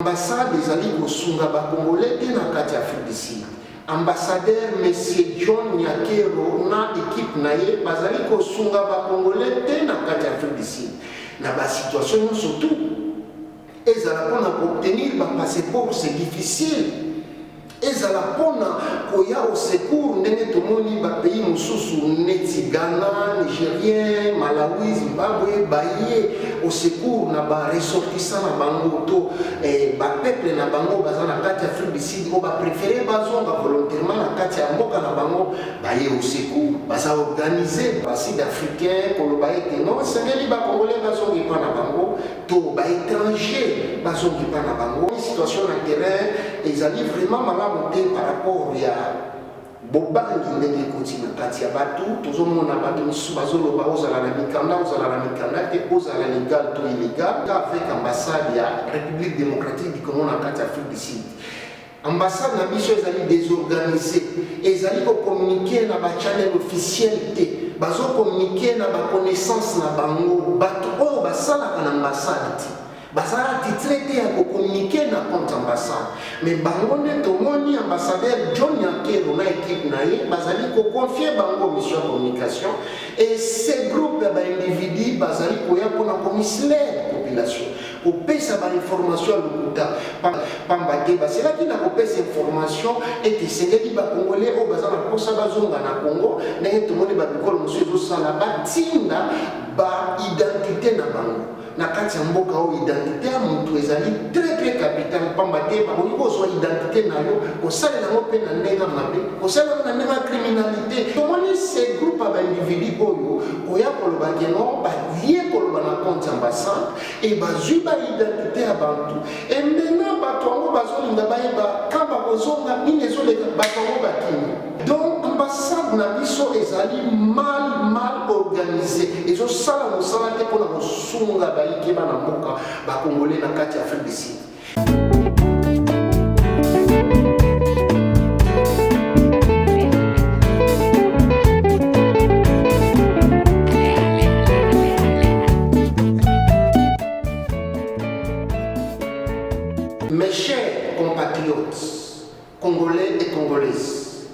Ambassade des alliés au Sungaba Congolais et na kati Afrique du Sud. Ambassadeur Monsieur John Nyakero na équipe naye bazali ko Sungaba Congolais et na kati Afrique du Sud. Na ba situation surtout ezala pona obtenir ba passeport c'est difficile. Ezala pona koya au secours ndenge tomoni ba pays mosusu neti Ghana, Nigérien, Malawi, Zimbabwe baye au secours na ba ressortissant na bango to ba peuple na bango bazana kati Afrique du Sud ko ba préférer bazonga volontairement na kati ya mboka na bango baye au secours baza organiser ba sud africain ko lo baye que non sengeli ba congolais bazongi pa na bango to ba étranger bazongi pa na bango situation na terrain ezali vraiment malade par rapport à bobangi ndenge continue kati ya batu tozomona batu misusu bazoloba ozala na mikanda te ozala légal to illégal avec ambassade ya République démocratique du Congo na kati ya Afrique du Sud. Ambassade na biso ezali désorganisée ezali ko communiquer na ba channel officiel te bazo communiquer na ba connaissance na bango batu oyo basalaka na ambassade bazala titrete ya communiquer na compte ambassade mais bango nde tomoni ambassadeur John Nyakero na équipe na ye bazali ko confier bango mission communication et ces groupes ba individu bazali koya pona komisler population kopesa ba information lokuta pamba te basela kina kopesa information et esengeli ba congolais o bazala kosa bazonga na Congo ndenge tomoni ba bikolo mosusu ezosala batinda ba identité na bango na kati ya mboka o identité ya mutu ezali très capital pamba te bakoki kozwa identité na yo kosalela yango mpe na ndenge mabe kosalela na ndenge ya criminalité tomoni ce groupe ya baindividu oyo koya koloba keno balie koloba na compte ambassade e bazwi baidentité ya bantu e maintenant bato yango bazolinga bayeba ka bakozonga nini ezoleka bato yango bakini donc ambassade na biso ezali mal organisé ezosala mosala te mpona kosunga bayike bana mboka bakongole na kati ya Afrique du Sud. Mes chers compatriotes, congolais et congolaises,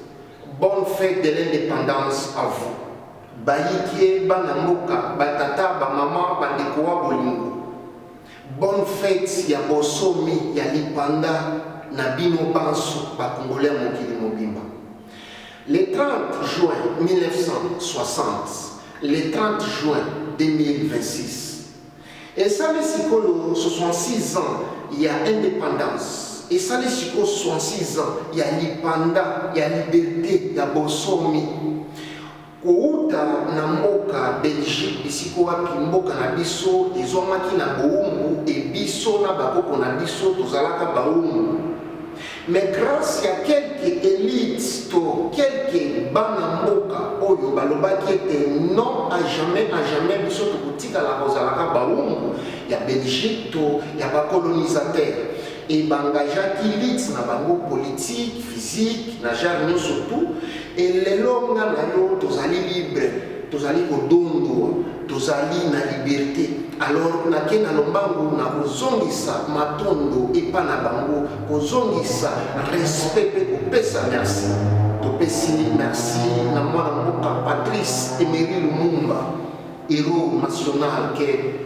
bonne fête de l'indépendance à vous. Bayikie banamboka batata bamama bandeko bolingo. Bonne fête ya bosomi ya lipanda na bino banso ba congolais mokili mobimba. Le 30 juin 1960, le 30 juin 2026. Et ça les sikolo 66 ans il y a indépendance. Et ça les sikolo 66 ans il y a lipanda, il y a liberté, il y a bosomi. Kouta na mboka Belgique bisiko wapi mboka na biso ezomaki na boumbu et biso na bakoko na biso tozalaka baumbu mais grâce à quelques élites to quelques bana mboka oyo balobaki ete non à jamais biso tokotika la kozalaka baumbu ya Belgique to ya bacolonisateur et bangajaki lit na bango politique physique na genre surtout et les longues na yo tozali libre tozali kodondo tozali na liberté alors na kena lombangu na kozongisa matondo epa na bango kozongisa respect pe kopesa merci topesi merci na mwana mboka Patrice Emery Lumumba héros national que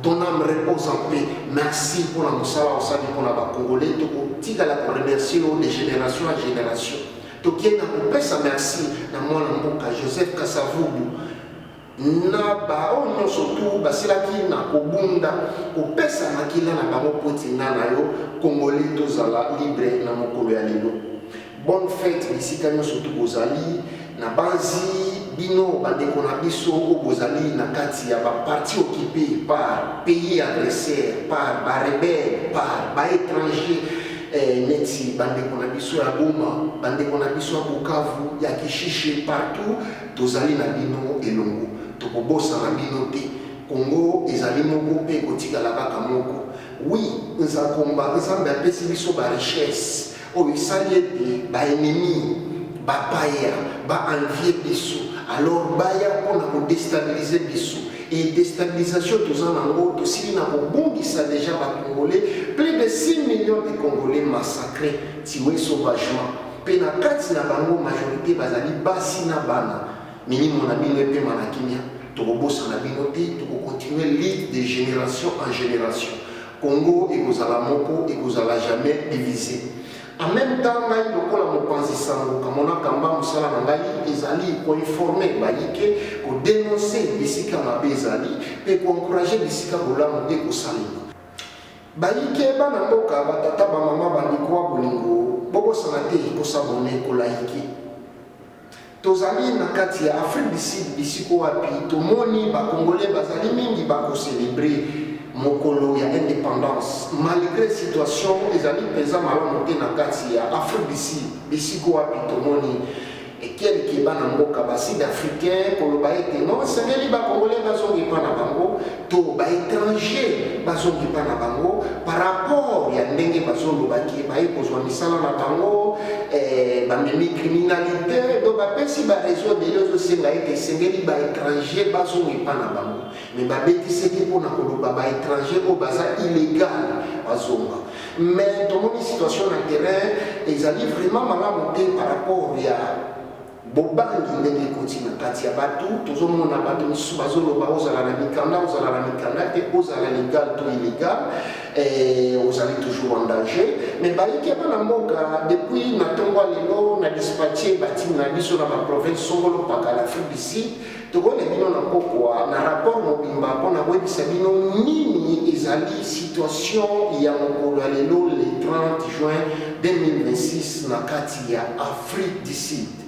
ton âme repose en paix. Merci pour la moussala osali pour la Congolais. Tu as la remercier de génération en génération. Tu as pesa merci na mwana mboka Joseph Kasavubu. Na ba onyo surtout basilaki na kobunda kopesa makila na bango potinga na yo Congolais tozala libre na mokolo ya lelo. Bonne fête bisika nyo surtout bozali na banzi bino bandeko na biso o bozali na kati ya ba parti occupé par pays agresseur par ba rebelle par ba étranger neti bandeko na biso ya Goma bandeko na biso ya Bukavu ya Kishishe partout tozali na bino elongo tokobosa na bino te Congo ezali moko pe kotikala kaka moko oui nzakomba nzambe apesi biso ba richesse o isali ete ba ennemi bapaya envier biso alors baya pour déstabiliser biso et déstabilisation tous en ango to sili na kobongisa déjà ba Congolais plus de 6 millions de Congolais massacrés tiwe sauvagement pe na kati na bango majorité bazali basi na bana minimum na bino pe manakimia to kobosa na bino te to continuer ligue de génération en génération Congo et kozala moko et kozala jamais divisé. En même temps, ngai lokola mopanzi sango kamona kamba musala na ngai ezali ko informer bayike ko dénoncer bisika mabe ezali pe ko encourager bisika bolamu te ko salima. Bayike bana mboka batata ba mama bandiko wa bolingo bobo sanate ko sabone ko laiki. Tozali na kati ya Afrique du Sud bisiko wapi tomoni ba Congolais bazali mingi ba ko célébrer mokolo ya indépendance malgré situation ezali pesa malamu te na kati ya Afrique du Sud bisiko wapi tomoni ekeleke bana mboka ba sud africain koloba ete non sengeli ba Congolais bazongi pa na bango to ba étranger bazongi pa na bango par rapport ya ndenge bazolobaki baye kozwa misala na bango bamemi criminalité do bapesi bareseau ebele ozosenga ete esengeli ba étranger bazongi pa na bango mais babetiseki mpona koloba ba étranger oyo baza illégal bazonga mais tomoni situation na terrain ezali vraiment malamu te par rapport ya bobangi ndenge ekoti na kati ya bato tozomona bato misusu bazoloba ozala na mikanda te ozala légal to illégal ozali toujours en danger mais bayiki bana mboka depuis na ntongo ya lelo na dispatche batimi na biso na baprovince songolo paka l'Afrique du Sud tokone bino na pokwa na rapport mobimba mpona koyebisa bino nini ezali situation ya mokolo ya lelo le 30 juin 2026 na kati ya Afrique du Sud.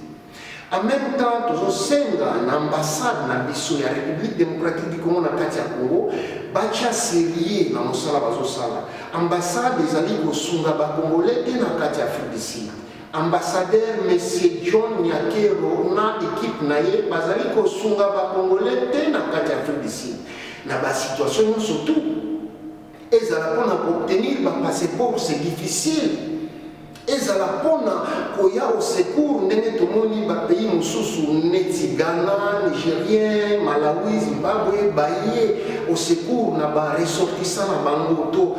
En même temps, nous avons l'ambassade na biso ya République démocratique du Congo na kati ya Congo, bacha sérieux na mosala bazosala. Ambassade ezali kosunga ba Congolais te na kati ya Afrique du Sud. Ambassadeur Monsieur John Nyakero na équipe na ye bazali kosunga ba Congolais te na kati ya Afrique du Sud. Na ba situation surtout ezala pona obtenir ba passeport c'est difficile. ezala pona koya au secours ndenge tomoni ba pays mosusu neti Ghana, Nigérien, Malawi, Zimbabwe baye au secours na ba ressortissant na bango to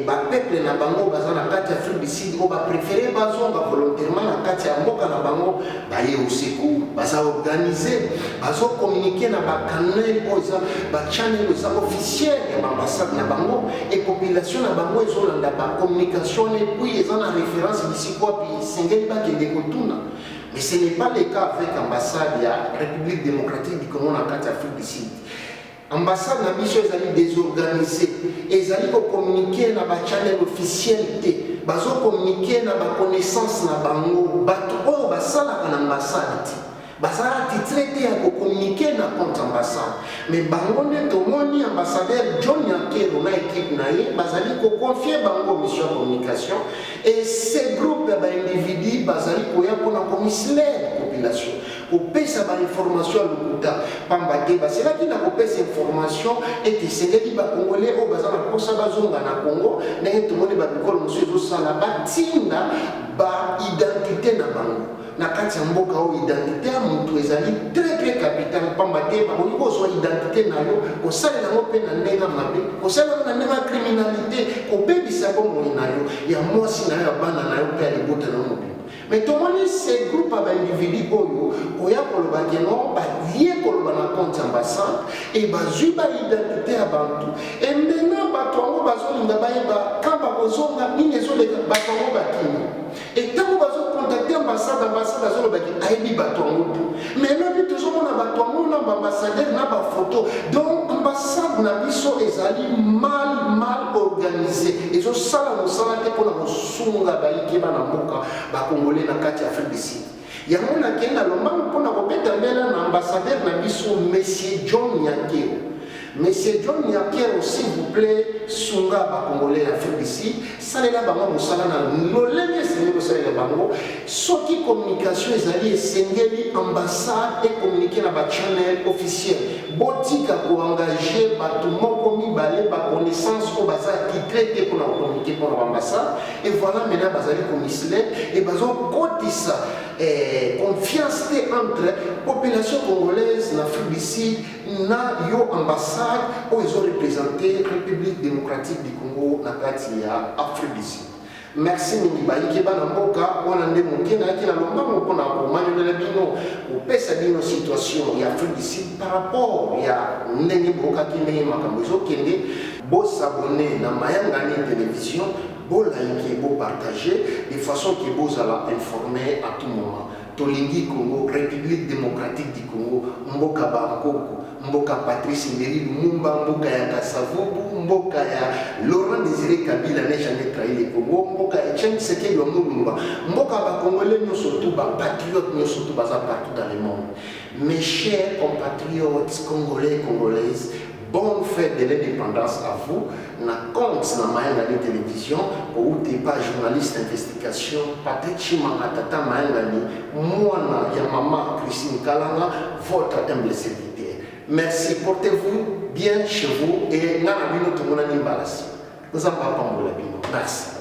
ba peuple na bango baza na kati ya Afrique du Sud o ba préférer bazonga volontairement na kati ya mboka na bango baye au secours baza organiser bazo communiquer na ba canal oza ba channel oza officiel ya ambassade na bango et population na bango ezolanda ba communication et puis ezana référence ici quoi puis sengeli ba kende kotuna. Mais ce n'est pas le cas avec l'ambassade de la République démocratique du Congo en Afrique du Sud. L'ambassade na biso ezali désorganisée, ezali ko communiquer na ba channel officiel te, bazo communiquer na ba connaissance na bango, bato oyo basala na ambassade. Basala titrete ya ko communiquer na compte ambassade. Mais bango nde tomoni ambassadeur John Nyakero na équipe na ye, bazali ko confier bango mission de communication et ces groupes d'individus bazali koya pona komisler population. Kopesa ba information lokuta pambate basela ki na kopesa information et tisengeli ba Congolais o bazana posa bazonga na Congo ndenge tomoni ba bikolo musu ezosala batinda ba identité na bango. Na kati ya mboka o identité ya mutu ezali très capital pambate ba ko kozwa identité na yo ko sala na ngope na ndenga mabe ko sala na ndenga criminalité ko bebisa bongo na yo ya mwasi na yo bana na yo pe ali bota na mobi. Mais tomoni ces groupes d'individus oyo oya koloba keno ba vie koloba na compte ambassade et bazui ba identité ya bantu et maintenant bato ngo bazolinga bayeba kamba kozonga nini ezoleka bato ngo bakini et tango bazo contacter ambassade azoloba ki ayebi bato ngo mais lobi tozomona bato ngo na ambassadeur na ba photo donc ambassade na biso ezali mal organisé ezo sala mosala te pona kosunga bayike bana mboka ba Congolais na kati ya Afrique du Sud. Yango na kenda lombango pona kobeta mbela na ambassadeur na biso Monsieur John Nyakero. Monsieur John Nyakero, s'il vous plaît, sunga ba Congolais na Afrique du Sud, salela bango mosala na lolenge sengeli salela bango, soki communication ezali esengeli ambassade et communiquer na ba channel officiel. botika ko engager bato moko mibale ba connaissance ko baza titré pour la communiquer pour l'ambassade et voilà maintenant bazali commissaire et bazo kotisa confiance entre population congolaise l'Afrique du Sud na yo ambassade où ils ont représenté République démocratique du Congo na kati ya Afrique du Sud. Merci Minibaïki Banamboka, on a démontré qu'il y a longtemps qu'on a remanié le bino, ou pèse bino situation, il y a Afrique du Sud par rapport, il y a Ndenge Boka qui n'est pas Makambozo Kende, beau s'abonner dans Mayangani télévision, beau liker, beau partager, de façon que vous allez informer à tout moment. Tolingi Congo, République démocratique du Congo, Mboka Bangkoko, Mboka Patrice Emery Lumumba, Mboka ya Kasavubu, Mboka ya Laurent Désiré Kabila n'a jamais trahi le Congo, Mboka ya Etienne Tshisekedi Lumumba, Mboka ba Congolais nous surtout ba patriotes nous surtout baza partout dans le monde. Mes chers compatriotes congolais, congolaises, bonne fête de l'indépendance à vous. Na compte na Mayangani télévision où t'es pas journaliste d'investigation Patrick Chimanga Tata Mayangani moi ya maman Christine Kalanga votre humble serviteur. Merci, portez-vous bien chez vous et na bino tout le monde ni embarrassé. Nous avons pas pour la bino. Merci.